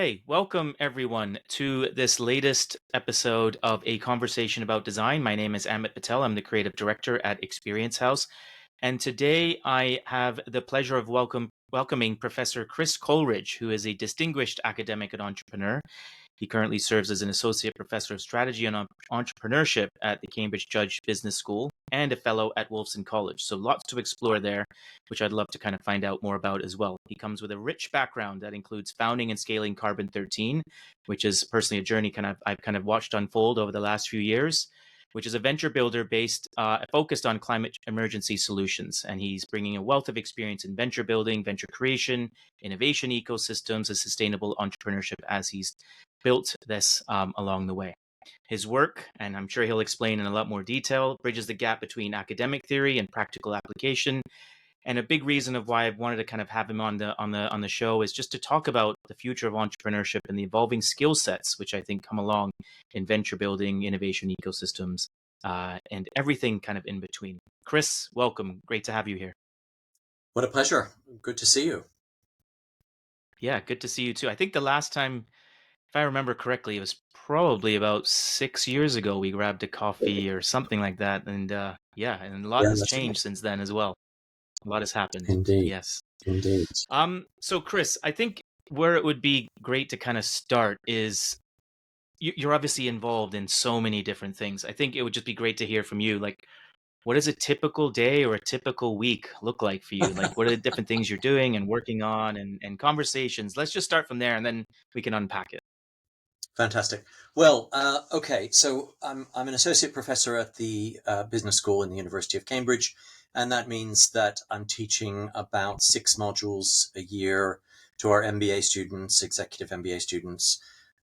Okay, welcome everyone to this latest episode of A Conversation About Design. My name is Amit Patel. I'm the creative director at Experience House. And today I have the pleasure of welcoming Professor Chris Coleridge, who is a distinguished academic and entrepreneur. He currently serves as an associate professor of strategy and entrepreneurship at the Cambridge Judge Business School and a fellow at Wolfson College. So lots to explore there, which I'd love to kind of find out more about as well. He comes with a rich background that includes founding and scaling Carbon 13, which is personally a journey I've kind of watched unfold over the last few years, which is a venture builder focused on climate emergency solutions. And he's bringing a wealth of experience in venture building, venture creation, innovation ecosystems, and sustainable entrepreneurship as he's built this along the way. His work, and I'm sure he'll explain in a lot more detail, bridges the gap between academic theory and practical application. And a big reason of why I wanted to kind of have him on the show is just to talk about the future of entrepreneurship and the evolving skill sets, which I think come along in venture building, innovation ecosystems, and everything kind of in between. Chris, welcome. Great to have you here. What a pleasure. Good to see you. Yeah, good to see you too. I think the last time, if I remember correctly, it was probably about 6 years ago we grabbed a coffee or something like that. And and a lot Yeah, has that's right. changed since then as well. A lot has happened. Indeed. Yes. Indeed. So Chris, I think where it would be great to kind of start is you're obviously involved in so many different things. I think it would just be great to hear from you. Like, what does a typical day or a typical week look like for you? Like, what are the different things you're doing and working on and conversations? Let's just start from there and then we can unpack it. Fantastic. Well, okay. So I'm an associate professor at the business school in the University of Cambridge. And that means that I'm teaching about 6 modules a year to our MBA students, executive MBA students,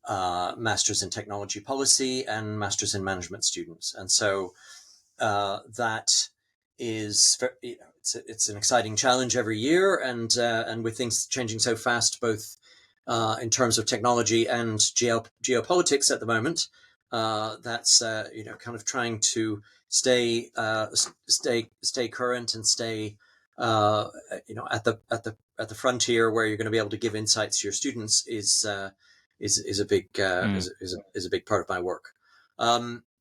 masters in technology policy and masters in management students. And so that is, it's an exciting challenge every year, and with things changing so fast, both in terms of technology and geopolitics at the moment, that's kind of trying to stay current and stay at the frontier where you're going to be able to give insights to your students is a big Mm. is a big part of my work.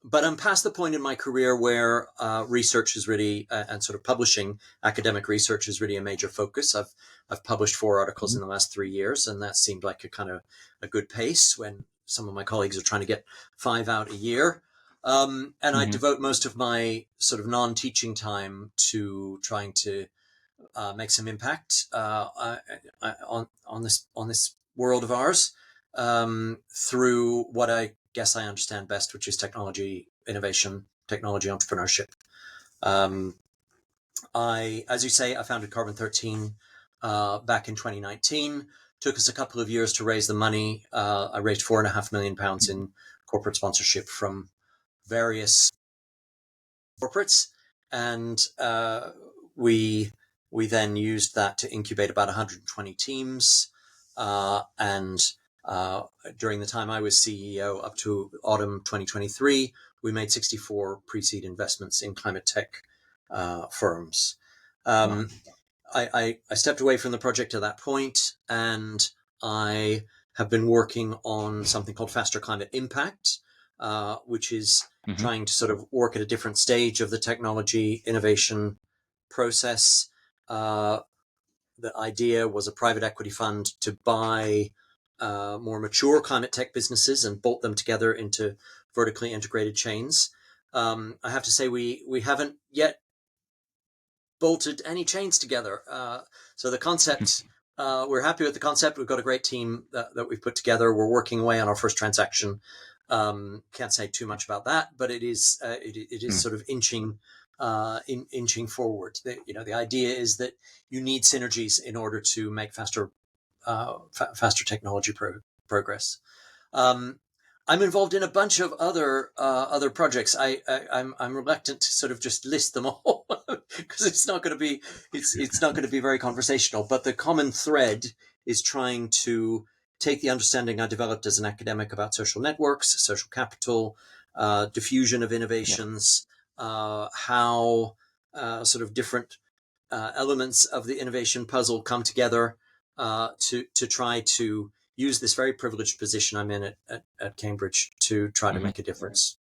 But I'm past the point in my career where research is really and sort of publishing academic research is really a major focus. I've published 4 articles in the last 3 years, and that seemed like a good pace when some of my colleagues are trying to get 5 out a year. And I Mm-hmm. devote most of my sort of non-teaching time to trying to make some impact on this world of ours through what I guess I understand best, which is technology innovation, technology entrepreneurship. As you say, I founded Carbon 13 back in 2019. Took us a couple of years to raise the money. I raised £4.5 million in corporate sponsorship from various corporates, and we then used that to incubate about 120 teams. And during the time I was CEO, up to autumn 2023, we made 64 pre-seed investments in climate tech firms. Wow. I stepped away from the project at that point, and I have been working on something called Faster Climate Impact, which is Mm-hmm. trying to sort of work at a different stage of the technology innovation process. The idea was a private equity fund to buy more mature climate tech businesses and bolt them together into vertically integrated chains. I have to say we haven't yet bolted any chains together. So the concept, we're happy with the concept. We've got a great team that we've put together. We're working away on our first transaction. Can't say too much about that, but it is sort of inching forward. The idea is that you need synergies in order to make faster technology progress. I'm involved in a bunch of other projects. I'm reluctant to sort of just list them all because it's not going to be very conversational. But the common thread is trying to take the understanding I developed as an academic about social networks, social capital, diffusion of innovations, how sort of different elements of the innovation puzzle come together to try to use this very privileged position I'm in at Cambridge to try to Hmm. make a difference.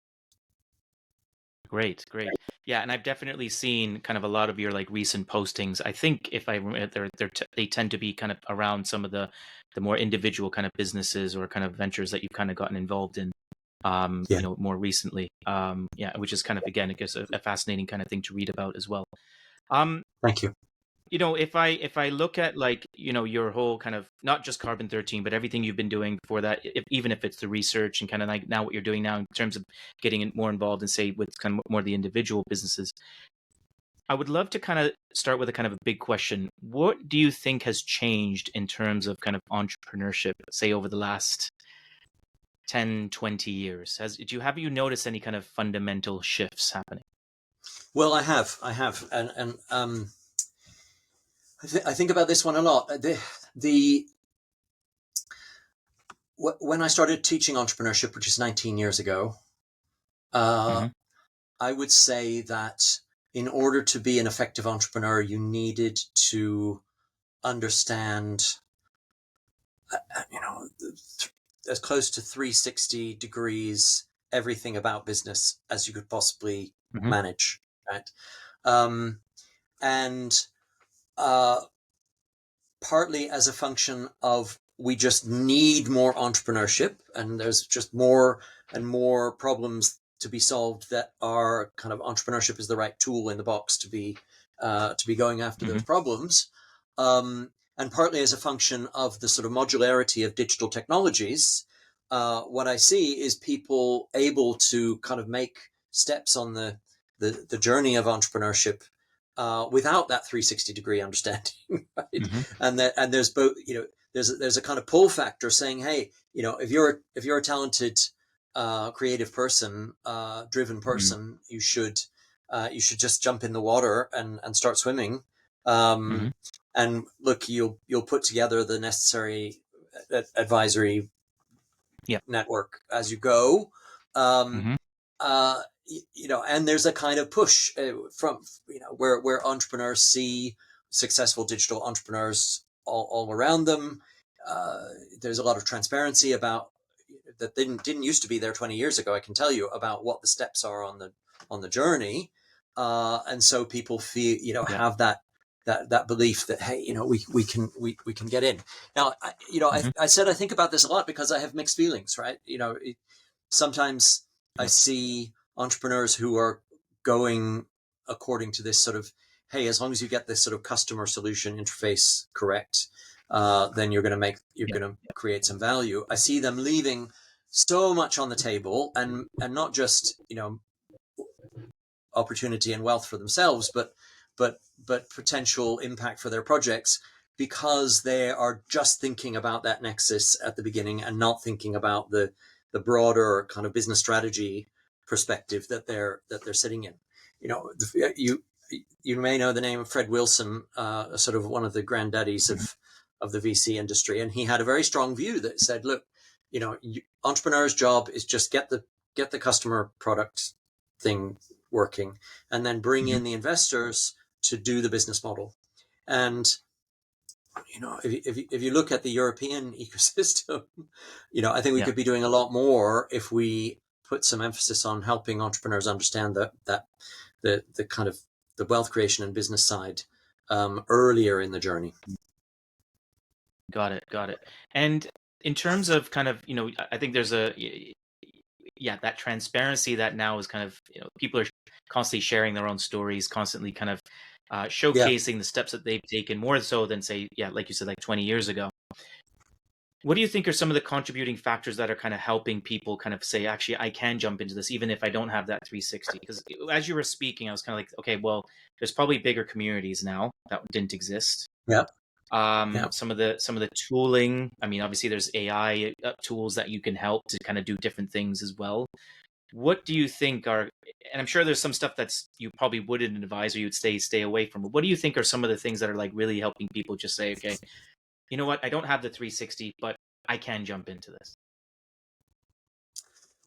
Great, great. Yeah, and I've definitely seen kind of a lot of your like recent postings. I think if I remember, they tend to be kind of around some of the more individual kind of businesses or kind of ventures that you've kind of gotten involved in, Yeah, more recently. Yeah, which is kind of again, I guess, a fascinating kind of thing to read about as well. Um, thank you. if I look at like your whole kind of not just carbon 13 but everything you've been doing before that, even if it's the research and kind of like now what you're doing now in terms of getting more involved and say with kind of more the individual businesses, I would love to kind of start with a kind of a big question. What do you think has changed in terms of kind of entrepreneurship, say over the last 10, 20 years? Have you noticed any kind of fundamental shifts happening? Well, I have, and I think about this one a lot. The when I started teaching entrepreneurship, which is 19 years ago, uh, Hmm. I would say that in order to be an effective entrepreneur, you needed to understand, you know, as close to 360 degrees everything about business as you could possibly Hmm. manage, right? Um, and uh, partly as a function of we just need more entrepreneurship, and there's just more and more problems to be solved that are kind of entrepreneurship is the right tool in the box to be going after those Hmm. problems, and partly as a function of the sort of modularity of digital technologies. What I see is people able to kind of make steps on the journey of entrepreneurship without that 360-degree understanding, right? Hmm. And there's both, there's a kind of pull factor saying, hey, if you're a talented, creative person, driven Hmm. person, you should just jump in the water and start swimming. Hmm. And look, you'll put together the necessary advisory Yeah. network as you go. Um, Hmm. and there's a kind of push from where entrepreneurs see successful digital entrepreneurs all around them. There's a lot of transparency about that didn't used to be there 20 years ago. I can tell you about what the steps are on the journey, and so people feel Yeah. have that belief that, hey, we can get in. Now Hmm. I said I think about this a lot because I have mixed feelings, right? Sometimes I Yeah. see entrepreneurs who are going according to this sort of, hey, as long as you get this sort of customer solution interface correct, then you're Yeah. going to create some value. I see them leaving so much on the table, and not just opportunity and wealth for themselves, but potential impact for their projects, because they are just thinking about that nexus at the beginning and not thinking about the broader kind of business strategy perspective that they're sitting in. You may know the name of Fred Wilson, sort of one of the granddaddies Hmm. of the VC industry, and he had a very strong view that said, look, entrepreneur's job is just get the customer product thing working, and then bring Hmm. in the investors to do the business model. And if you look at the European ecosystem, I think we Yeah. could be doing a lot more if we put some emphasis on helping entrepreneurs understand that the kind of the wealth creation and business side earlier in the journey. Got it. Got it. And in terms of kind of, I think there's yeah, that transparency that now is kind of, people are constantly sharing their own stories, constantly kind of Yeah, showcasing the steps that they've taken more so than say, yeah, like you said, like 20 years ago. What do you think are some of the contributing factors that are kind of helping people kind of say, actually, I can jump into this, even if I don't have that 360? Because as you were speaking, I was kind of like, okay, well, there's probably bigger communities now that didn't exist. yeah, yeah. Some of the tooling, I mean, obviously there's AI tools that you can help to kind of do different things as well. What do you think are, and I'm sure there's some stuff that's you probably wouldn't advise or you'd stay away from, but what do you think are some of the things that are like really helping people just say, okay, you know what, I don't have the 360, but I can jump into this?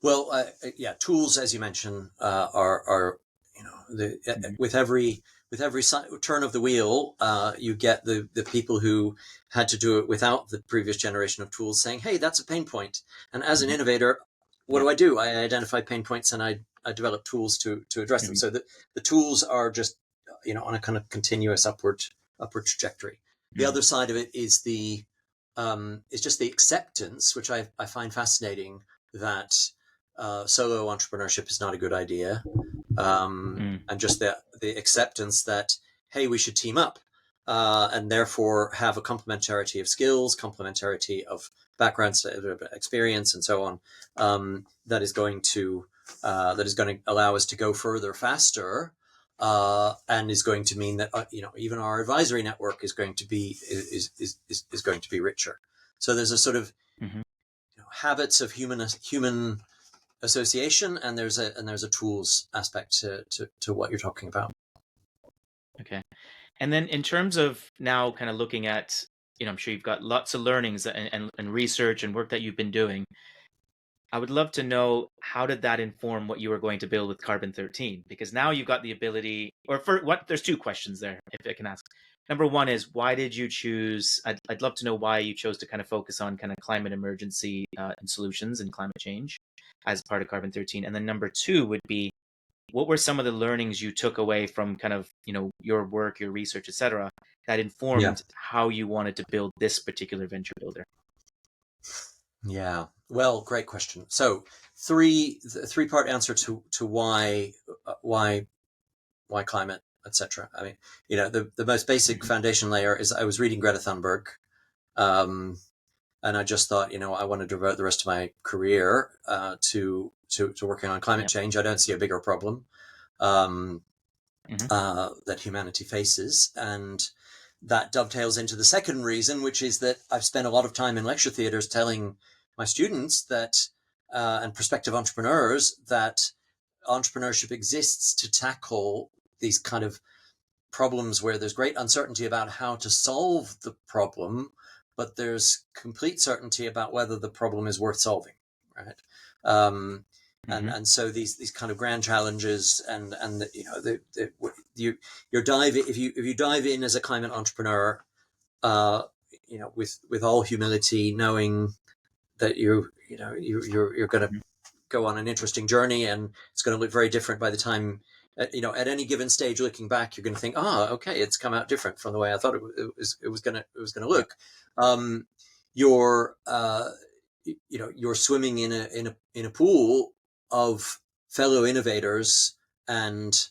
Well, yeah, tools, as you mentioned, are Mhm. with every with every turn of the wheel, you get the people who had to do it without the previous generation of tools saying, hey, that's a pain point. And as an Hmm. innovator, what Yeah. do? I identify pain points and I develop tools to address them. Hmm. So the tools are just, on a kind of continuous upward trajectory. The Hmm. other side of it is it's just the acceptance, which I find fascinating, that solo entrepreneurship is not a good idea, and just the acceptance that, hey, we should team up, and therefore have a complementarity of skills, complementarity of backgrounds, experience, and so on, that is going to allow us to go further faster, and is going to mean that even our advisory network is going to be going to be richer. So there's a sort of Hmm. habits of human association, and there's a tools aspect to what you're talking about. Okay. And then in terms of now kind of looking at, I'm sure you've got lots of learnings and research and work that you've been doing. I would love to know, how did that inform what you were going to build with Carbon 13? Because now you've got the ability, or for what, there's two questions there, if I can ask. Number one is, why did you choose, I'd love to know why you chose to kind of focus on kind of climate emergency and solutions and climate change as part of Carbon 13. And then number two would be, what were some of the learnings you took away from kind of, your work, your research, etc., that Yeah. informed how you wanted to build this particular venture builder? Yeah. Well, great question. So three-part answer to why climate, etc. I mean, the most basic Hmm. foundation layer is I was reading Greta Thunberg, um, and I just thought, I want to devote the rest of my career to working on climate Yeah. change. I don't see a bigger problem, um, Hmm. that humanity faces, and that dovetails into the second reason, which is that I've spent a lot of time in lecture theaters telling my students that, and prospective entrepreneurs, that entrepreneurship exists to tackle these kind of problems where there's great uncertainty about how to solve the problem, but there's complete certainty about whether the problem is worth solving, right? Um, and Hmm. so these kind of grand challenges, and you if you dive in as a climate entrepreneur, uh, with all humility, knowing that you're going to Hmm. go on an interesting journey, and it's going to look very different by the time, at any given stage, looking back, you're going to think, okay, it's come out different from the way I thought it was going to Yeah. look. um, you're you're swimming in a pool of fellow innovators and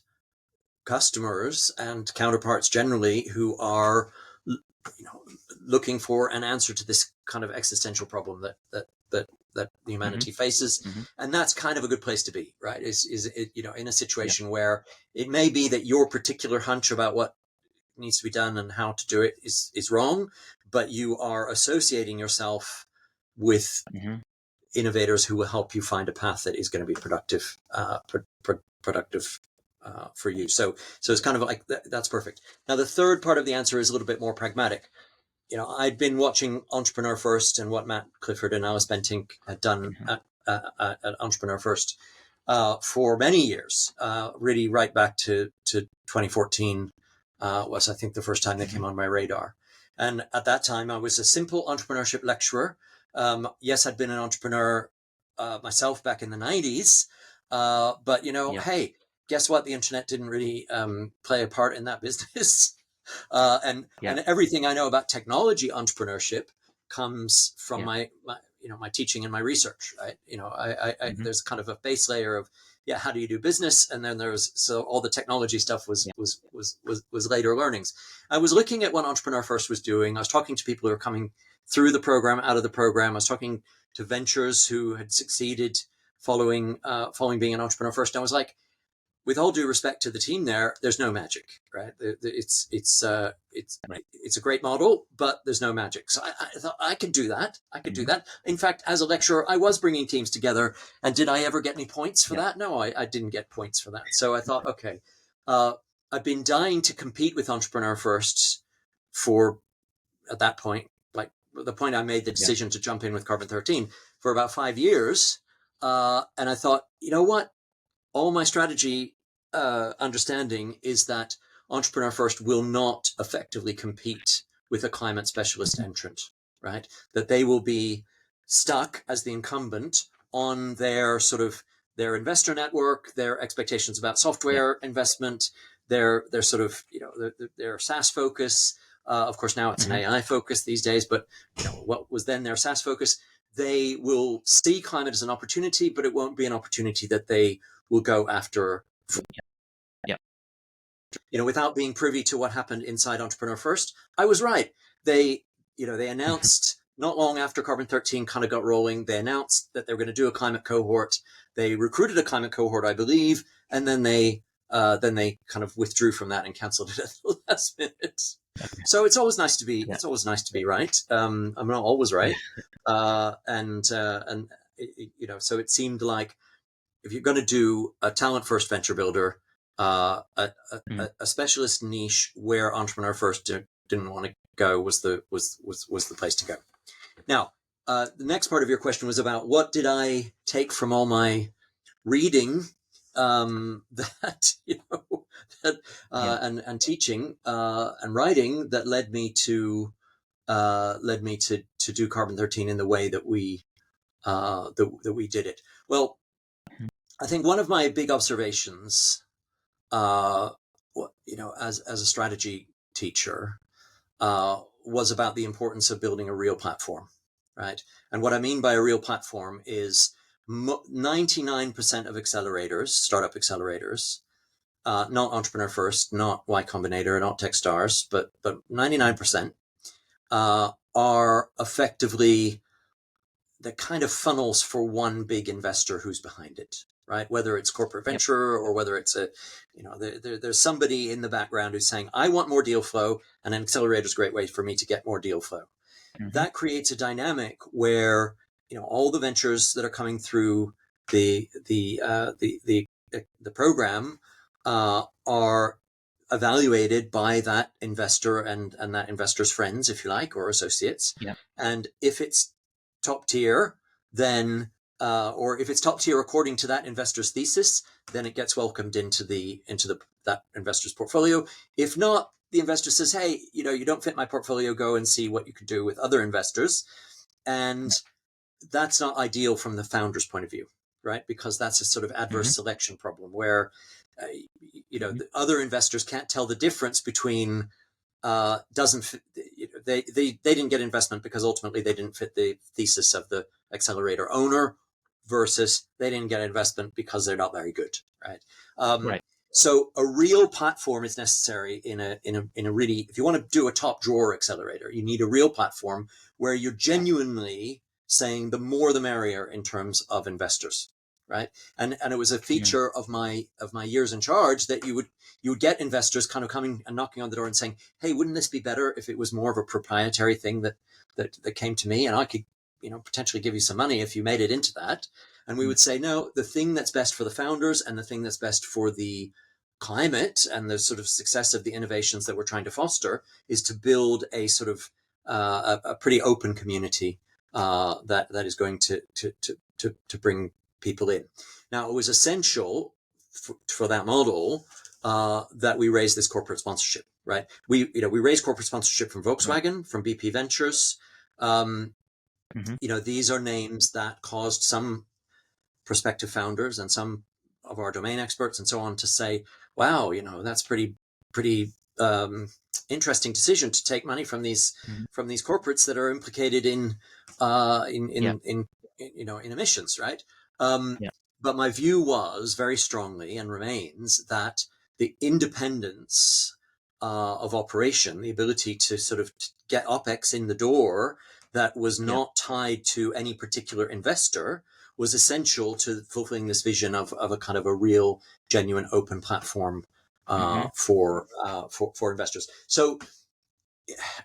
customers and counterparts generally, who are looking for an answer to this kind of existential problem that Hmm. humanity faces. Hmm. And that's kind of a good place to be, right? Is it, in a Yeah. situation where it may be that your particular hunch about what needs to be done and how to do it is wrong, but you are associating yourself with Hmm. innovators who will help you find a path that is going to be productive, productive for you. So it's kind of like that's perfect. Now the third part of the answer is a little bit more pragmatic. I'd been watching Entrepreneur First and what Matt Clifford and Alice Bentinck had done Hmm. at Entrepreneur First, for many years, really right back to 2014, was, I think, the first time they Hmm. came on my radar. And at that time, I was a simple entrepreneurship lecturer. Yes, I'd been an entrepreneur myself back in the 90s, but, Yeah. hey, guess what? The internet didn't really play a part in that business. And Yeah. everything I know about technology entrepreneurship comes from Yeah. my teaching and my research, right? Hmm. There's kind of a base layer of, yeah, how do you do business, and then so all the technology stuff Yeah. was later learnings. I was looking at what Entrepreneur First was doing. I was talking to people who are coming through the program, out of the program. I was talking to ventures who had succeeded following being an Entrepreneur First. And I was like, with all due respect to the team there's no magic, right? Right. It's a great model, but there's no magic. So I thought I could do that. I could do Hmm. that. In fact, as a lecturer, I was bringing teams together. And did I ever get any points for Yeah. that? No, I didn't get points for that. So I thought, okay, uh, I've been dying to compete with Entrepreneur First for, at that point, like the point I made the Yeah. decision to jump in with Carbon 13, for about 5 years. And I thought, you know what? All my strategy understanding is that Entrepreneur First will not effectively compete with a climate specialist entrant, right? That they will be stuck as the incumbent on their sort of their investor network, their expectations about Yeah. software investment, their sort of, you know, their SaaS focus. Of course, now it's an AI focus these days, but you know, what was then their SaaS focus? They will see climate as an opportunity, but it won't be an opportunity that they will go after, Yeah. you know, without being privy to what happened inside Entrepreneur First. I was right. They, you know, they announced not long after Carbon 13 kind of got rolling, they announced that they were going to do a climate cohort. They recruited a climate cohort, I believe, and then they kind of withdrew from that and canceled it at the last minute. So it's always nice to be, Yeah. it's always nice to be right. I'm not always right. And you know, so it seemed like if you're going to do a talent first venture builder, a specialist niche where Entrepreneur First didn't want to go was the place to go. Now, the next part of your question was about what did I take from all my reading, that you know, that and teaching and writing that led me to do Carbon 13 in the way that we that we did it. Well, I think one of my big observations, uh, you know, as a strategy teacher, was about the importance of building a real platform, right? And what I mean by a real platform is 99% of accelerators, startup accelerators, not Entrepreneur First, not Y Combinator, not Techstars, but 99% are effectively the kind of funnels for one big investor who's behind it, right? Whether it's corporate venture or whether it's a, you know, there's somebody in the background who's saying, I want more deal flow, and an accelerator is a great way for me to get more deal flow. That creates a dynamic where, you know, all the ventures that are coming through the program are evaluated by that investor and that investor's friends, if you like, or associates. Yeah. And if it's top tier, then or if it's top tier according to that investor's thesis, then it gets welcomed into that investor's portfolio. If not, the investor says, hey, you know, you don't fit my portfolio, go and see what you could do with other investors. And that's not ideal from the founder's point of view, right? Because that's a sort of adverse selection problem where, you know, the other investors can't tell the difference between doesn't fit, they didn't get investment because ultimately they didn't fit the thesis of the accelerator owner versus they didn't get investment because they're not very good, right? Right. So a real platform is necessary in a really, if you want to do a top drawer accelerator, you need a real platform where you're genuinely saying the more the merrier in terms of investors, right? And it was a feature of my years in charge that you would get investors kind of coming and knocking on the door and saying, hey, wouldn't this be better if it was more of a proprietary thing that came to me and I could, you know, potentially give you some money if you made it into that. And we would say, no, the thing that's best for the founders and the thing that's best for the climate and the sort of success of the innovations that we're trying to foster is to build a sort of a pretty open community that is going to bring people in. Now, it was essential for that model that we raise this corporate sponsorship, right? We raised corporate sponsorship from Volkswagen, from BP Ventures. You know, these are names that caused some prospective founders and some of our domain experts and so on to say, wow, you know, that's pretty interesting decision to take money from these corporates that are implicated in you know, in emissions, right? But my view was very strongly and remains that the independence of operation, the ability to sort of get OPEX in the door that was not tied to any particular investor was essential to fulfilling this vision of a kind of a real, genuine, open platform for investors. So,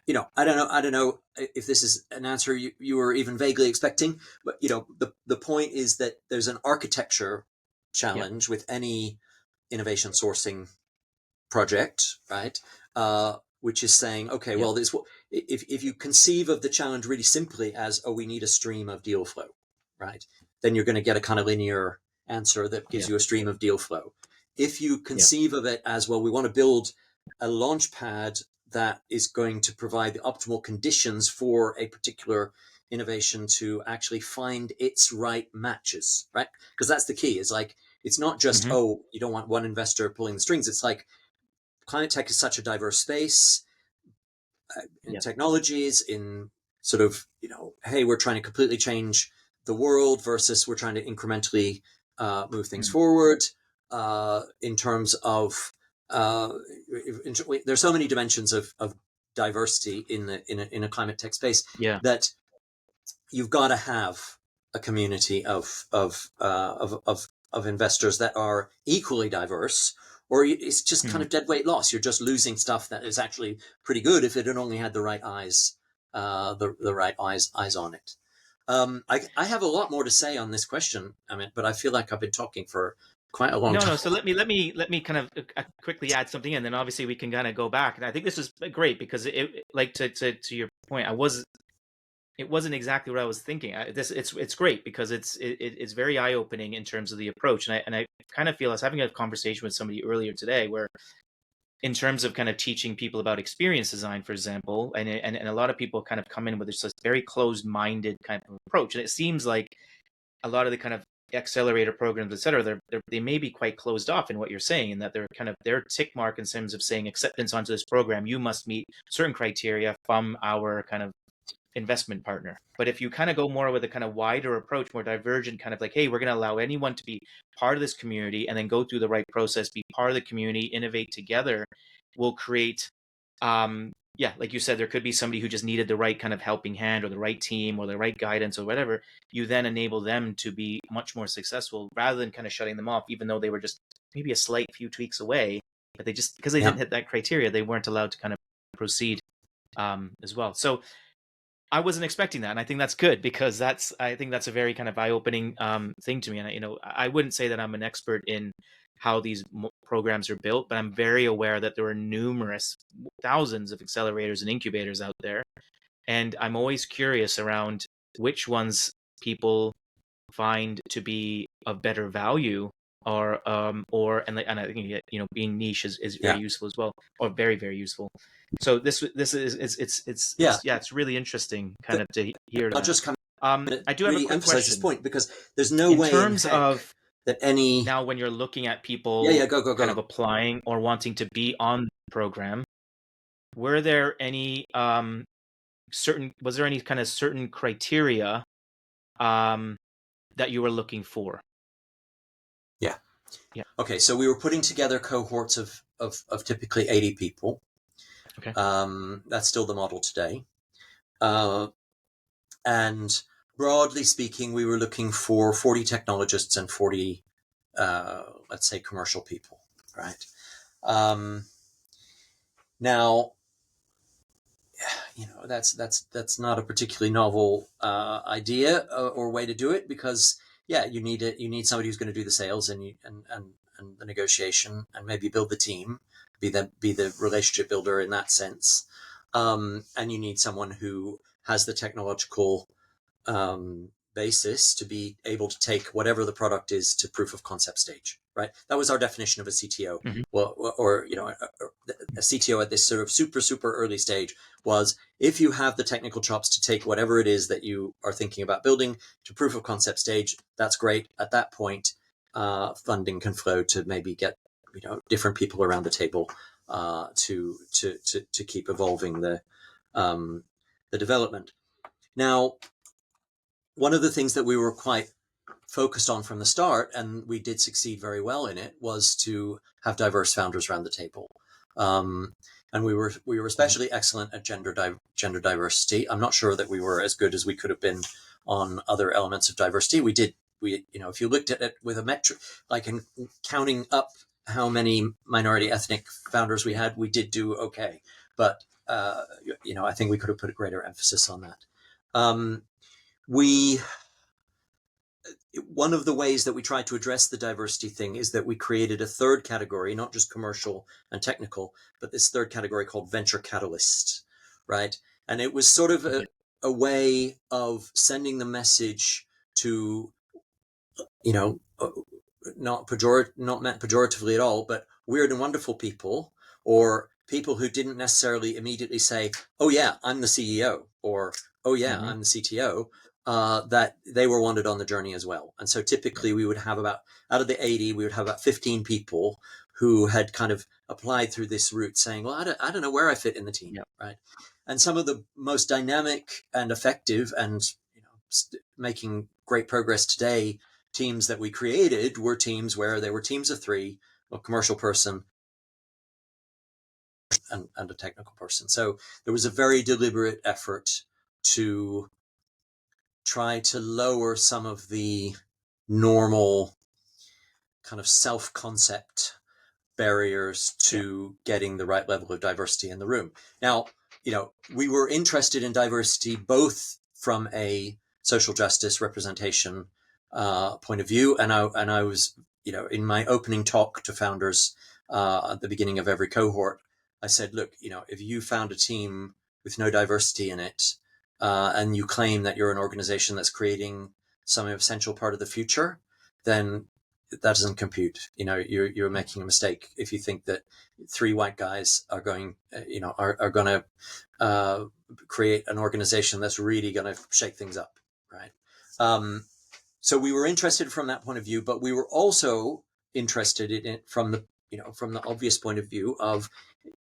you know, I don't know if this is an answer you were even vaguely expecting, but you know, the point is that there's an architecture challenge with any innovation sourcing project, right? Which is saying, okay, well, this if you conceive of the challenge really simply as, oh, we need a stream of deal flow, right? Then you're going to get a kind of linear answer that gives you a stream of deal flow. If you conceive of it as, well, we want to build a launch pad that is going to provide the optimal conditions for a particular innovation to actually find its right matches, right? Because that's the key. Is like, it's not just, Hmm. oh, you don't want one investor pulling the strings. It's like, climate tech is such a diverse space in Yeah. technologies, in sort of, hey, we're trying to completely change the world versus we're trying to incrementally move things Mm. forward in terms of there's so many dimensions of diversity in a climate tech space Yeah. that you've got to have a community of investors that are equally diverse, or it's just kind Mm. of dead weight loss. You're just losing stuff that is actually pretty good if it had only had the right eyes, the right eyes on it. I have a lot more to say on this question, Amit, but I feel like I've been talking for quite a long No, time. no. So let me kind of quickly add something, and then obviously we can kind of go back. And I think this is great because like to your point, it wasn't exactly what I was thinking. It's great because it's very eye opening in terms of the approach, and I kind of feel I was having a conversation with somebody earlier today where in terms of kind of teaching people about experience design, for example, and a lot of people kind of come in with this very closed minded kind of approach, and it seems like a lot of the kind of accelerator programs, et cetera, they may be quite closed off in what you're saying, and that they're kind of their tick mark in terms of saying acceptance onto this program. You must meet certain criteria from our kind of investment partner. But if you kind of go more with a kind of wider approach, more divergent, kind of like, hey, we're going to allow anyone to be part of this community and then go through the right process, be part of the community, innovate together, will create, yeah, like you said, there could be somebody who just needed the right kind of helping hand or the right team or the right guidance or whatever. You then enable them to be much more successful rather than kind of shutting them off, even though they were just maybe a slight few tweaks away, but they just, because they Yeah, didn't hit that criteria, they weren't allowed to kind of proceed as well. So I wasn't expecting that, and I think that's good because I think that's a very kind of eye-opening thing to me. And I wouldn't say that I'm an expert in how these programs are built, but I'm very aware that there are numerous thousands of accelerators and incubators out there, and I'm always curious around which ones people find to be of better value and I think being niche is very yeah, useful as well, or very very useful. So this is yeah. yeah, it's really interesting kind But of to hear I'll that. just kind of I do have a really quick emphasize this question point because there's no in way in terms heck of that any. now when you're looking at Yeah, people yeah, go, go, kind of go. applying or wanting to be on the program. Were there any certain was there any kind of certain criteria um that you were looking for? Yeah. Yeah. Okay, so we were putting together cohorts of typically 80 people. Okay. That's still the model today. Uh, and broadly speaking, we were looking for 40 technologists and 40, let's say, commercial people, right? Um, Now, that's not a particularly novel idea or way to do it because you need somebody who's going to do the sales and the negotiation and maybe build the team, be the relationship builder in that sense, and you need someone who has the technological basis to be able to take whatever the product is to proof of concept stage, right? That was our definition of a CTO. Hmm. Well, or a CTO at this sort of super early stage was if you have the technical chops to take whatever it is that you are thinking about building to proof of concept stage, that's great. At that point, funding can flow to maybe get different people around the table to keep evolving the development. Now, one of the things that we were quite focused on from the start, and we did succeed very well in it, was to have diverse founders around the table. And we were especially excellent at gender diversity. I'm not sure that we were as good as we could have been on other elements of diversity. If you looked at it with a metric, like in counting up how many minority ethnic founders we had, we did do okay. But I think we could have put a greater emphasis on that. We One of the ways that we tried to address the diversity thing is that we created a third category, not just commercial and technical, but this third category called venture catalyst, right? And it was sort of Okay. a way of sending the message to, you know, not meant pejoratively at all, but weird and wonderful people or people who didn't necessarily immediately say, oh yeah, I'm the CEO, or oh yeah, Mm-hmm. I'm the CTO, that they were wanted on the journey as well. And so typically we would have out of the 80, we would have about 15 people who had kind of applied through this route saying, well, I don't know where I fit in the team, Yep. right? And some of the most dynamic and effective and making great progress today teams that we created were teams where they were teams of three, a commercial person and a technical person. So there was a very deliberate effort to try to lower some of the normal kind of self-concept barriers Yep. to getting the right level of diversity in the room. Now, we were interested in diversity both from a social justice representation point of view, and I was, in my opening talk to founders at the beginning of every cohort, I said, look, if you found a team with no diversity in it, and you claim that you're an organization that's creating some essential part of the future, then that doesn't compute. You're making a mistake if you think that three white guys are going, are going to create an organization that's really going to shake things up, right? So we were interested from that point of view, but we were also interested in it from the obvious point of view of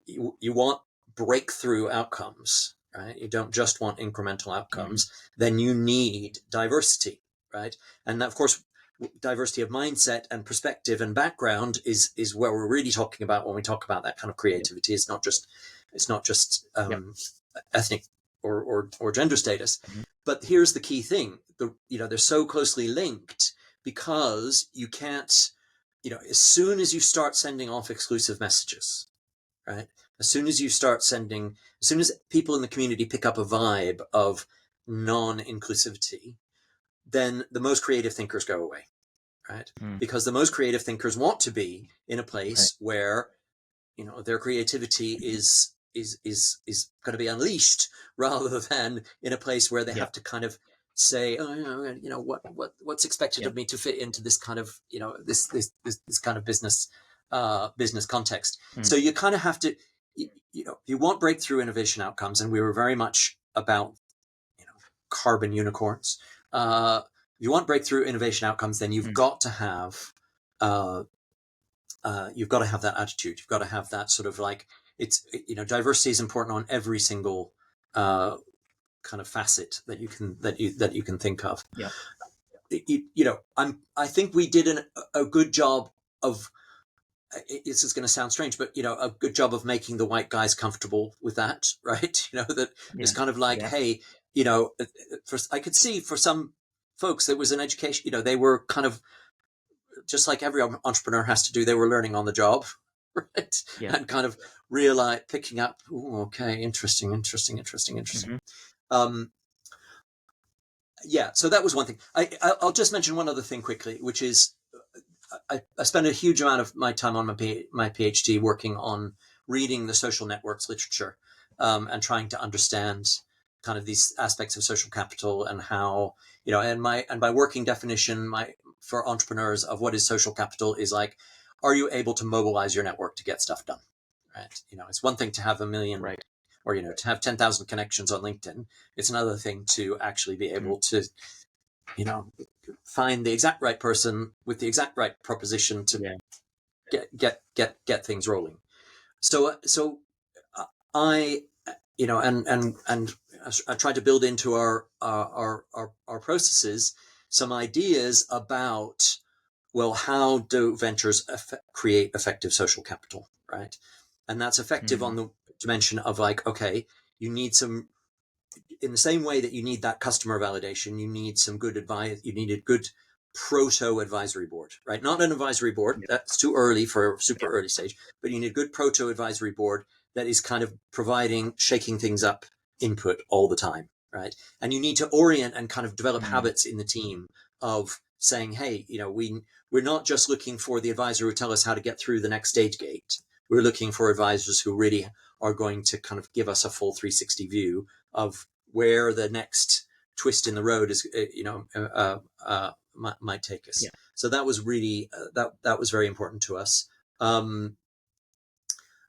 you want breakthrough outcomes, right? You don't just want incremental outcomes. Then you need diversity, right? And that, of course, diversity of mindset and perspective and background is where we're really talking about when we talk about that kind of creativity. It's not just Yep. ethnic or gender status. Mm-hmm. But here's the key thing: they're so closely linked because you can't, as soon as you start sending off exclusive messages, right? As soon as people in the community pick up a vibe of non-inclusivity, then the most creative thinkers go away, right? Mm. Because the most creative thinkers want to be in a Right. place where their creativity is going to be unleashed rather than in a place where they have Yep. to kind of say, oh, what's expected of Yep. me to fit into this kind of this kind of business context. Mm. So you kind of have to, you want breakthrough innovation outcomes, and we were very much about carbon unicorns. If you want breakthrough innovation outcomes, then Mm. uh, you've got to have that attitude. You've got to have that sort of like, diversity is important on every single kind of facet that you can think of. Yep. I think we did a good job of. This is going to sound strange, but a good job of making the white guys comfortable with that, right? That it's Yeah. kind of like, Yeah. hey, I could see for some folks there was an education. They were kind of just like every entrepreneur has to do. They were learning on the job, right? Yeah. And kind of picking up. Ooh, okay, interesting. Mm-hmm. Um, yeah, so that was one thing. I'll just mention one other thing quickly, which is I spent a huge amount of my time on my PhD working on reading the social networks literature, and trying to understand kind of these aspects of social capital and how, and by working definition, for entrepreneurs of what is social capital is like, are you able to mobilize your network to get stuff done, right? It's one thing to have a million Right. or, to have 10,000 connections on LinkedIn. It's another thing to actually be Mm. able to, you know, find the exact right person with the exact right proposition to Yeah. get things rolling. So I, and I tried to build into our processes some ideas about, well, how do ventures create effective social capital, right? And that's effective Mm. on the dimension of like, okay, you need some, in the same way that you need that customer validation, you need some good advice. You need a good proto advisory board, right? Not an advisory board. Yeah. That's too early for a super Yeah. early stage, but you need a good proto advisory board that is kind of providing, shaking things up input all the time, right? And you need to orient and kind of develop Mm. habits in the team of saying, hey, we're not just looking for the advisor who tell us how to get through the next stage gate. We're looking for advisors who really are going to kind of give us a full 360 view of where the next twist in the road is, might take us. Yeah. So that was really that was very important to us. Um,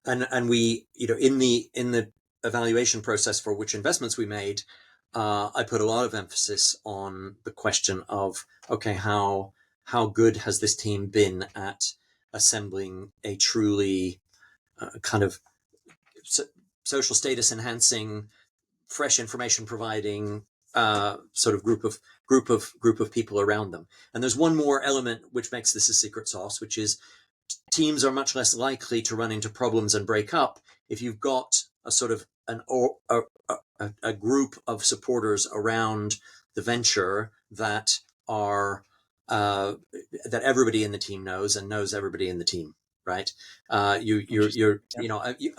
and we, in the evaluation process for which investments we made, I put a lot of emphasis on the question of, okay, how good has this team been at assembling a truly kind of social status enhancing, fresh information providing sort of group of people around them. And there's one more element which makes this a secret sauce, which is teams are much less likely to run into problems and break up if you've got a sort of a group of supporters around the venture that are that everybody in the team knows and knows everybody in the team, right? Interesting.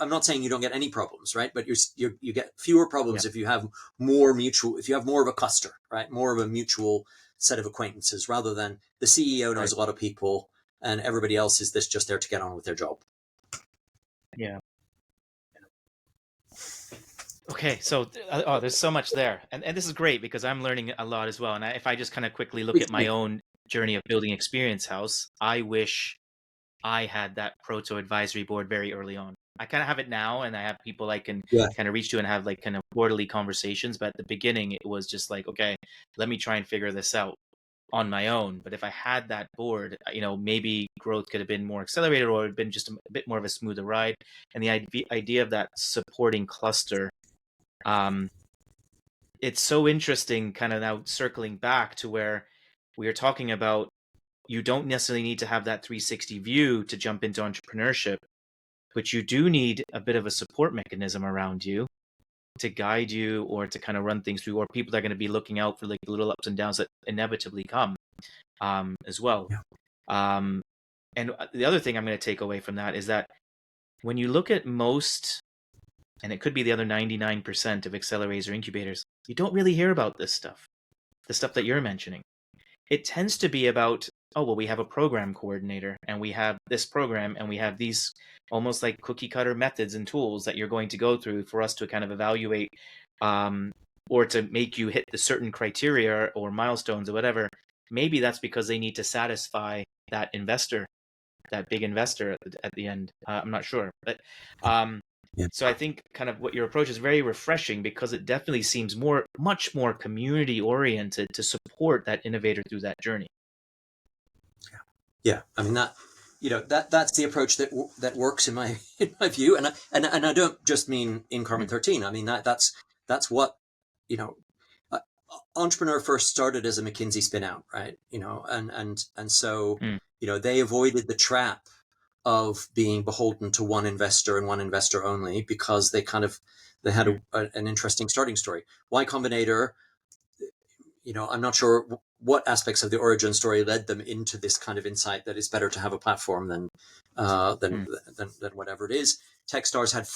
I'm not saying you don't get any problems, right? But you get fewer Yeah. problems if you have if you have more of a cluster, right? More of a mutual set of acquaintances rather than the CEO Right. knows a lot of people and everybody else is just there to get on with their job. Yeah. Okay, so there's so much there, and this is great because I'm learning a lot as well. And if I just kind of quickly look Me at my too. own journey of building Experience House, I wish I had that proto advisory board very early on. I kind of have it now, and I have people I can Yeah. kind of reach to and have like kind of quarterly conversations. But at the beginning, it was just like, okay, let me try and figure this out on my own. But if I had that board, maybe growth could have been more accelerated or been just a bit more of a smoother ride. And the idea of that supporting cluster, um, it's so interesting, kind of now circling back to where we are talking about you don't necessarily need to have that 360 view to jump into entrepreneurship, but you do need a bit of a support mechanism around you to guide you or to kind of run things through, or people that are going to be looking out for like the little ups and downs that inevitably come as well. Yeah. Um, and the other thing I'm going to take away from that is that when you look at most, and it could be the other 99% of accelerators or incubators, you don't really hear about this stuff, the stuff that you're mentioning. It tends to be about, oh, well, we have a program coordinator and we have this program and we have these almost like cookie cutter methods and tools that you're going to go through for us to kind of evaluate or to make you hit the certain criteria or milestones or whatever. Maybe that's because they need to satisfy that investor, that big investor at the end. I'm not sure. But um, Yeah. so I think kind of what your approach is very refreshing because it definitely seems much more community oriented to support that innovator through that journey. Yeah. I mean that's the approach that works in my view, and I don't just mean in Carbon Mm, 13. I mean that's what you know. Uh, Entrepreneur first started as a McKinsey spin out, right? And so mm, they avoided the trap of being beholden to one investor and one investor only because they had mm, an interesting starting story. Y Combinator, I'm not sure what aspects of the origin story led them into this kind of insight that it's better to have a platform than uh, than, mm, than whatever it is. Techstars had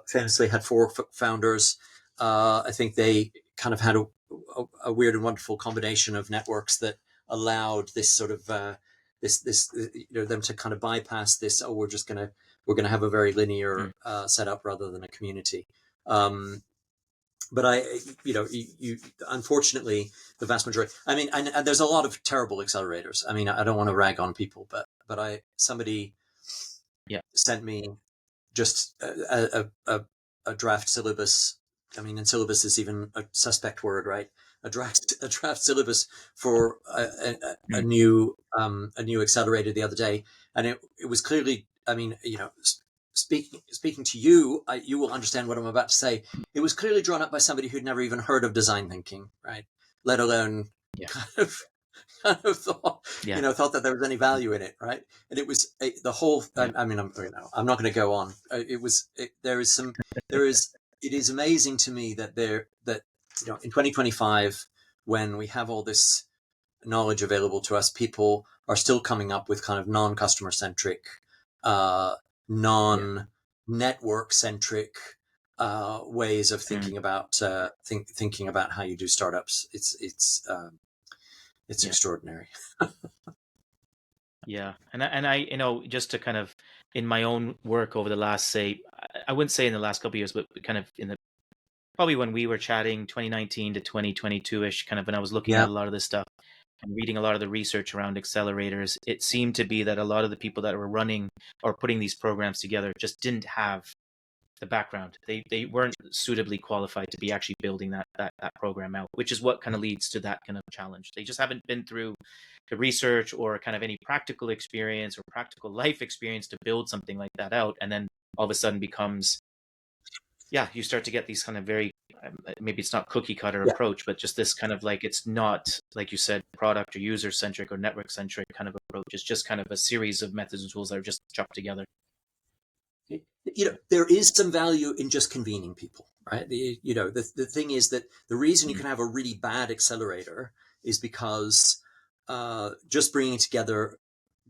famously had four founders. I think they kind of had a weird and wonderful combination of networks that allowed this sort of this them to kind of bypass this. Oh, we're gonna have a very linear mm. setup rather than a community. Um, but you unfortunately, the vast majority. I mean, and there's a lot of terrible accelerators. I mean, I don't want to rag on people, but somebody Yeah. sent me just a draft syllabus. I mean, and syllabus is even a suspect word, right? A draft syllabus for Mm, a new accelerator the other day, and it was clearly. I mean, speaking to you, you will understand what I'm about to say. It was clearly drawn up by somebody who'd never even heard of design thinking, right? Let alone yeah. kind of thought Yeah. thought that there was any value in it, right? And it was the whole. Yeah. I mean, I'm not going to go on. There is. It is amazing to me that in 2025, when we have all this knowledge available to us, people are still coming up with kind of non-customer centric, uh, Yeah. non-network centric ways of Mm, thinking about thinking about how you do startups. It's yeah. extraordinary. Yeah. And I, just to kind of in my own work over the last, say, I wouldn't say in the last couple of years, but kind of in the probably when we were chatting 2019 to 2022 ish, kind of when I was looking at Yeah. a lot of this stuff. and reading a lot of the research around accelerators, it seemed to be that a lot of the people that were running or putting these programs together just didn't have the background. They weren't suitably qualified to be actually building that program out, which is what kind of leads to that kind of challenge. They just haven't been through the research or kind of any practical experience or practical life experience to build something like that out, and then all of a sudden becomes, yeah, you start to get these kind of very, maybe it's not cookie cutter Yeah. approach, but just this kind of like, it's not, like you said, product or user centric or network centric kind of approach. It's just kind of a series of methods and tools that are just chopped together. There is some value in just convening people, right? The thing is that the reason you can have a really bad accelerator is because just bringing together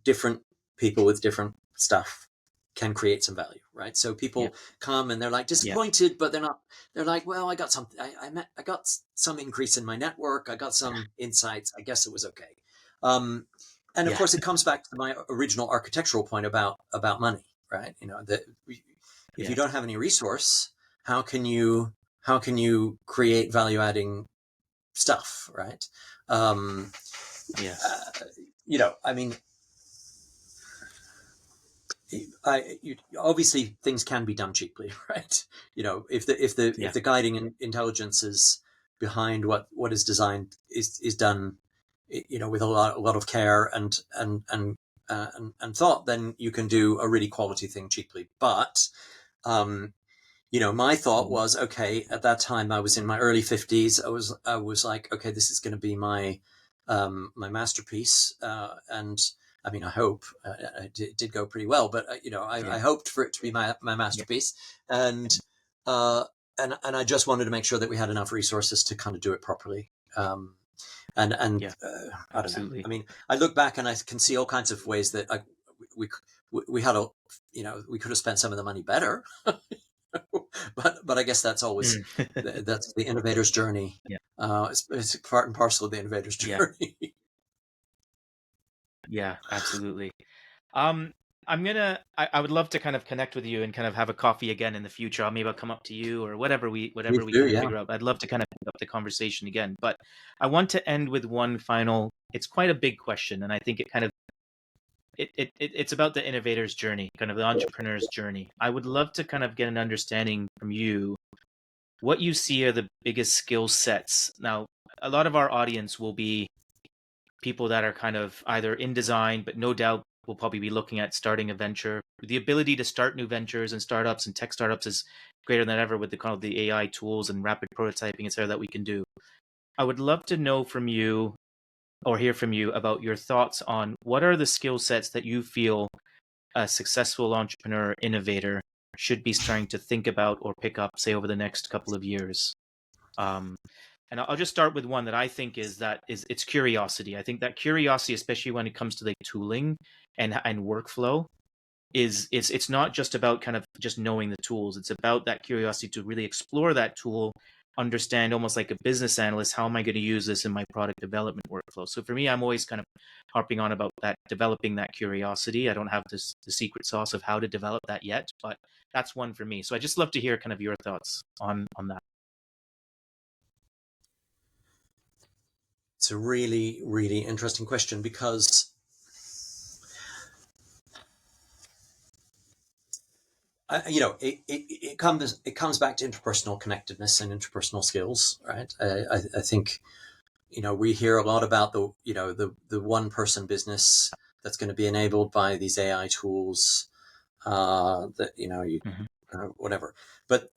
different people with different stuff can create some value, right? So Yeah, people come and they're like yeah, disappointed, but they're like, well, I got something, I got some increase in my network, I got some insights, I guess it was okay. Um, and of yeah, course, it comes back to my original architectural point about money, right? That if you yeah, don't have any resource, how can you create value adding stuff, right? Um, yes, I mean, obviously things can be done cheaply, right? If yeah, the guiding intelligence is behind what is designed is done, with a lot of care and thought, then you can do a really quality thing cheaply. But um, my thought hmm, was, okay, at that time I was in my early 50s. I was like, okay, this is going to be my masterpiece. And I mean, I hope it did go pretty well, but I yeah, hoped for it to be my yeah, masterpiece. And, uh, and I just wanted to make sure that we had enough resources to kind of do it properly. And yeah, I don't know. absolutely. I mean, I look back and I can see all kinds of ways that we, we had we could have spent some of the money better. But I guess that's always Mm. that's the innovator's journey. Yeah, It's part and parcel of the innovator's yeah, journey. yeah, absolutely. Um, I would love to kind of connect with you and kind of have a coffee again in the future. Maybe I'll come up to you or Please whatever we do, kind of yeah. figure out. I'd love to kind of pick up the conversation again. But I want to end with one final, it's quite a big question, and I think it kind of it's about the innovator's journey, kind of the entrepreneur's journey. I would love to kind of get an understanding from you what you see are the biggest skill sets. Now, a lot of our audience will be people that are kind of either in design, but no doubt will probably be looking at starting a venture. The ability to start new ventures and startups and tech startups is greater than ever with the kind of the AI tools and rapid prototyping, etc., that we can do. I would love to know from you or hear from you about your thoughts on what are the skill sets that you feel a successful entrepreneur innovator should be starting to think about or pick up, say, over the next couple of years. Um, and I'll just start with one that I think is it's curiosity. I think that curiosity, especially when it comes to like tooling and workflow, is it's not just about kind of just knowing the tools. It's about that curiosity to really explore that tool, understand almost like a business analyst, how am I going to use this in my product development workflow? So for me, I'm always kind of harping on about that, developing that curiosity. I don't have the secret sauce of how to develop that yet, but that's one for me. So I just love to hear kind of your thoughts on that. It's a really, really interesting question because it comes back to interpersonal connectedness and interpersonal skills, right? I think we hear a lot about the one person business that's going to be enabled by these AI tools, that you Mm-hmm. whatever. But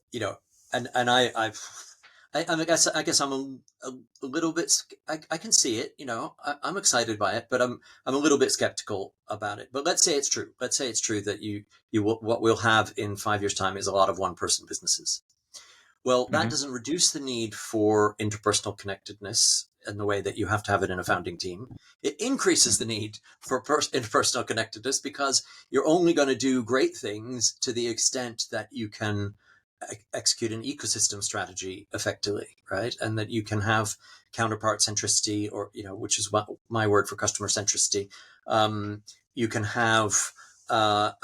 and I guess I'm a little bit. I can see it. I'm excited by it, but I'm a little bit skeptical about it. But let's say it's true. Let's say it's true that what we'll have in 5 years' time is a lot of one person businesses. Well, that Mm-hmm. doesn't reduce the need for interpersonal connectedness in the way that you have to have it in a founding team. It increases the need for interpersonal connectedness because you're only going to do great things to the extent that you can execute an ecosystem strategy effectively, right? And that you can have counterpart centricity, or which is what my word for customer centricity. You can have a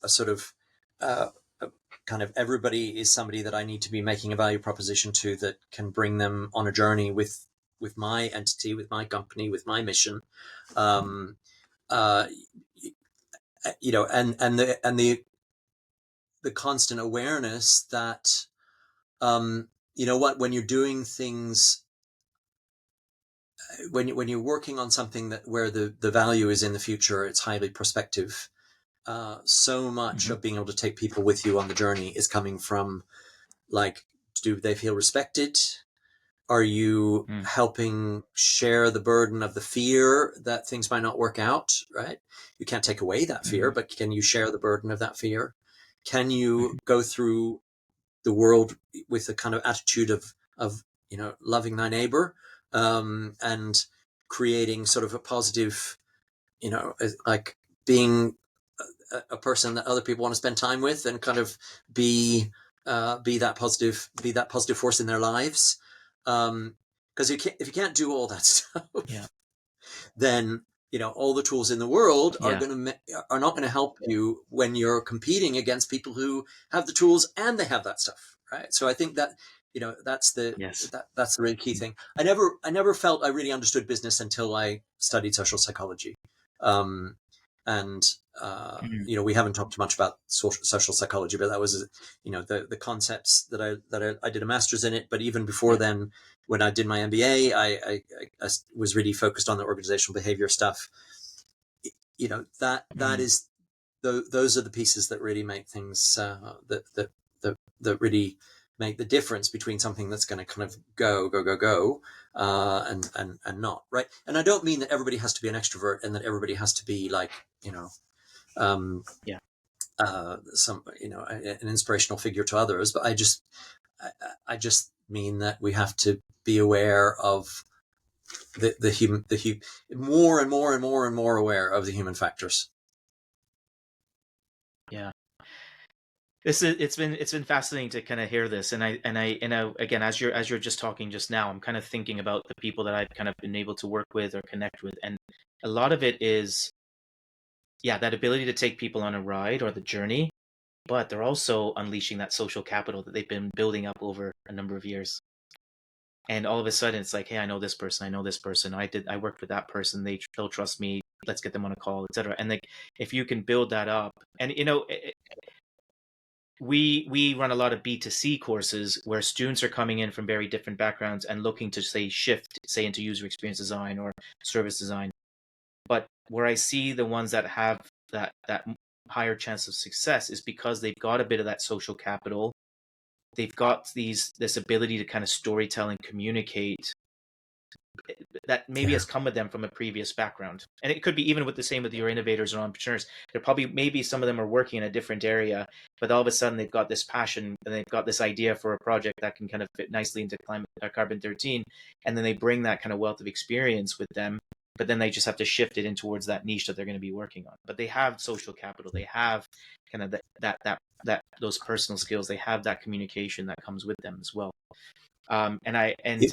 sort of kind of everybody is somebody that I need to be making a value proposition to that can bring them on a journey with with my entity, with my company, with my mission. Um, uh, and the constant awareness that, when you're doing things, when you're working on something that where the value is in the future, it's highly prospective. So much Mm-hmm. of being able to take people with you on the journey is coming from, like, do they feel respected? Are you Mm. helping share the burden of the fear that things might not work out, right? You can't take away that fear, Mm-hmm. but can you share the burden of that fear? Can you Mm-hmm. go through the world with a kind of attitude of loving thy neighbor, and creating sort of a positive, like being a person that other people want to spend time with, and kind of be be that positive force in their lives. Because if you can't do all that Yeah. stuff, then all the tools in the world are Yeah. not going to help you when you're competing against people who have the tools and they have that stuff, right? So I think that Yes. that's the really key thing. I never felt I really understood business until I studied social psychology. Um, and we haven't talked much about social psychology, but that was the concepts that I did a master's in it. But even before Yeah. then, when I did my MBA, I was really focused on the organizational behavior stuff. That Mm. is those are the pieces that really make things, that really make the difference between something that's going to kind of go, and not, right. And I don't mean that everybody has to be an extrovert and that everybody has to be like, um, Yeah. an inspirational figure to others, but I, I just mean that we have to be aware of the human, more and more and more and more aware of the human factors. Yeah. It's been fascinating to kind of hear this, and I again, as you're just talking just now, I'm kind of thinking about the people that I've kind of been able to work with or connect with, and a lot of it is, yeah, that ability to take people on a ride or the journey, but they're also unleashing that social capital that they've been building up over a number of years. And all of a sudden, it's like, hey, I know this person, I know this person, I worked with that person, they'll trust me, let's get them on a call, etc. And like, if you can build that up, and we run a lot of B2C courses where students are coming in from very different backgrounds and looking to say shift, say, into user experience design or service design. But where I see the ones that have that higher chance of success is because they've got a bit of that social capital. They've got this ability to kind of storytell and communicate that maybe Yeah. has come with them from a previous background. And it could be even with the same with your innovators or entrepreneurs. They're probably, maybe some of them are working in a different area, but all of a sudden they've got this passion and they've got this idea for a project that can kind of fit nicely into carbon 13. And then they bring that kind of wealth of experience with them, but then they just have to shift it in towards that niche that they're going to be working on. But they have social capital. They have kind of those personal skills. They have that communication that comes with them as well. And I and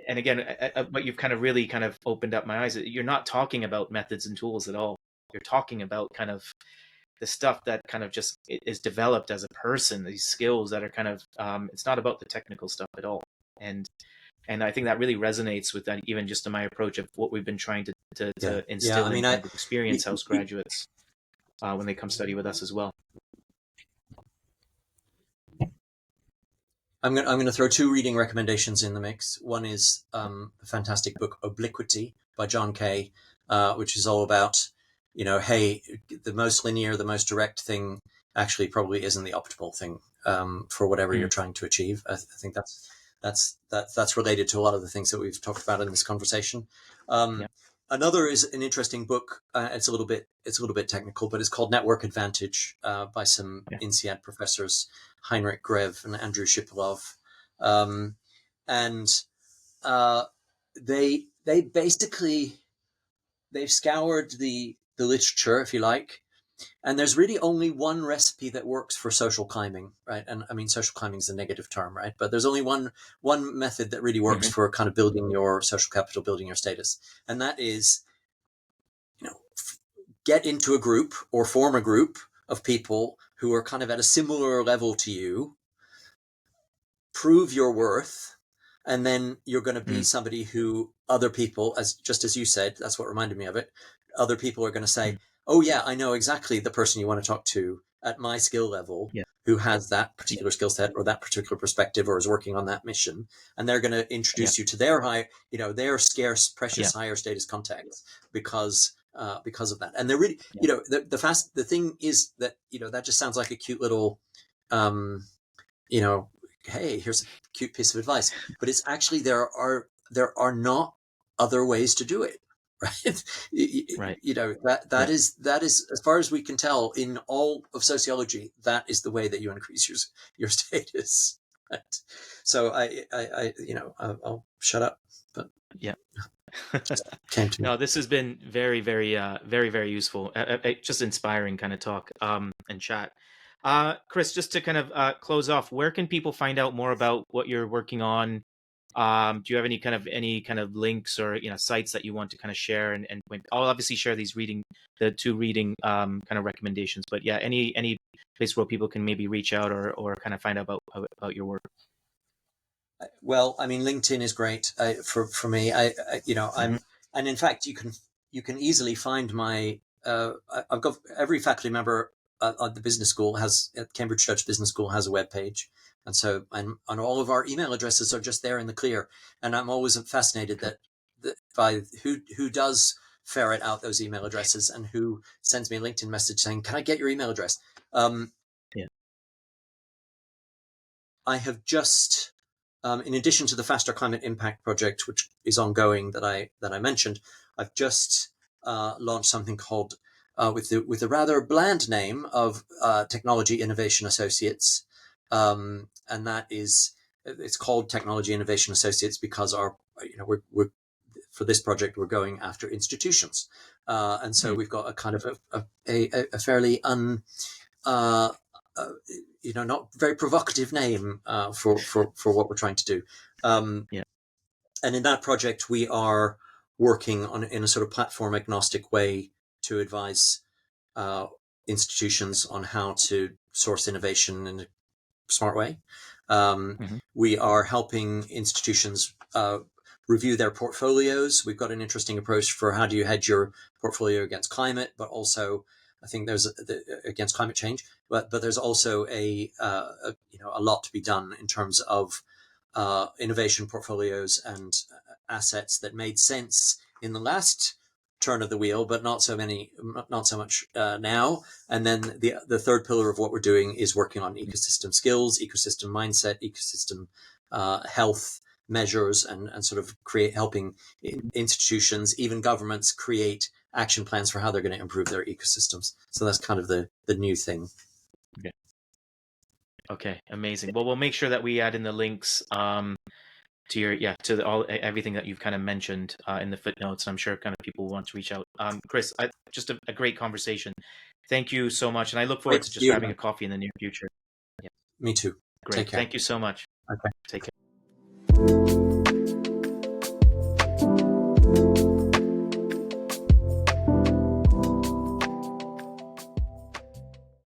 again, what you've kind of really kind of opened up my eyes. You're not talking about methods and tools at all. You're talking about kind of the stuff that kind of just is developed as a person. These skills that are kind of it's not about the technical stuff at all. And and I think that really resonates with that, even just in my approach of what we've been trying Yeah. to Yeah. instill I in mean, kind of experience house y- graduates when they come study with us as well. I'm going to throw two reading recommendations in the mix. One is the fantastic book Obliquity by John Kay, which is all about, hey, the most linear, the most direct thing actually probably isn't the optimal thing, for whatever you're Mm, trying to achieve. I think that's related to a lot of the things that we've talked about in this conversation. yeah. Um, Another is an interesting book. It's a little bit technical, but it's called Network Advantage, by some Yeah. INSEAD professors, Heinrich Greve and Andrew Shipilov. Um, and uh, they basically, they've scoured the literature, if you like, and there's really only one recipe that works for social climbing, right? And I mean, social climbing is a negative term, right? But there's only one method that really works Hmm. for kind of building your social capital, building your status, and that is, get into a group or form a group of people who are kind of at a similar level to you, prove your worth, and then you're going to be Mm. somebody who other people, as just as you said, that's what reminded me of it. Other people are going to say, Mm. "Oh yeah, I know exactly the person you want to talk to at my skill level, Yeah. who has that Yeah. particular skill set or that particular perspective or is working on that mission," and they're going to Yeah. introduce you to their their scarce, Yeah. precious, higher status contacts because of that. And they're really, Yeah. the thing is that that just sounds like a cute little, um, you know, hey, here's a cute piece of advice, but it's actually there are not other ways to do it, right? Right. That Yeah. is as far as we can tell in all of sociology, that is the way that you increase your status. Right? So I'll shut up, but Yeah. just came to me. No, this has been very, very, very, very useful. Just inspiring kind of talk and chat. Chris, just to kind of close off, where can people find out more about what you're working on? Do you have any kind of links or sites that you want to kind of share? And I'll obviously share the two reading kind of recommendations. But yeah, any place where people can maybe reach out or kind of find out about your work. Well, I mean, LinkedIn is great for me. Hmm. And in fact, you can easily find my. I've got every faculty member at the business school has at Cambridge Church Business School has a web page, and all of our email addresses are just there in the clear. And I'm always fascinated Cool. that by who does ferret out those email addresses and who sends me a LinkedIn message saying, "Can I get your email address?" Um, Yeah. I have just, in addition to the Faster Climate Impact project, which is ongoing that I mentioned, I've just launched something called with the rather bland name of Technology Innovation Associates, and it's called Technology Innovation Associates because we're for this project we're going after institutions, and so Mm. we've got a kind of a fairly uh, uh, not very provocative name for what we're trying to do. Um, Yeah. and in that project, we are working in a sort of platform agnostic way to advise uh, institutions on how to source innovation in a smart way. Um, Hmm. we are helping institutions review their portfolios. We've got an interesting approach for how do you hedge your portfolio against climate, but also I think there's against climate change, but there's also a lot to be done in terms of innovation portfolios and assets that made sense in the last turn of the wheel, but not so much now. And then the third pillar of what we're doing is working on ecosystem skills, ecosystem mindset, ecosystem health measures, and sort of helping institutions, even governments, create action plans for how they're going to improve their ecosystems. So that's kind of the new thing. Okay. Okay. Amazing. Well, we'll make sure that we add in the links to everything that you've kind of mentioned in the footnotes. And I'm sure kind of people will want to reach out. Chris, just a great conversation. Thank you so much, and I look forward Great to to see just you grabbing a again. coffee in the near future. Yeah, Me too. great. Take care. Thank you so much. Okay. Take care.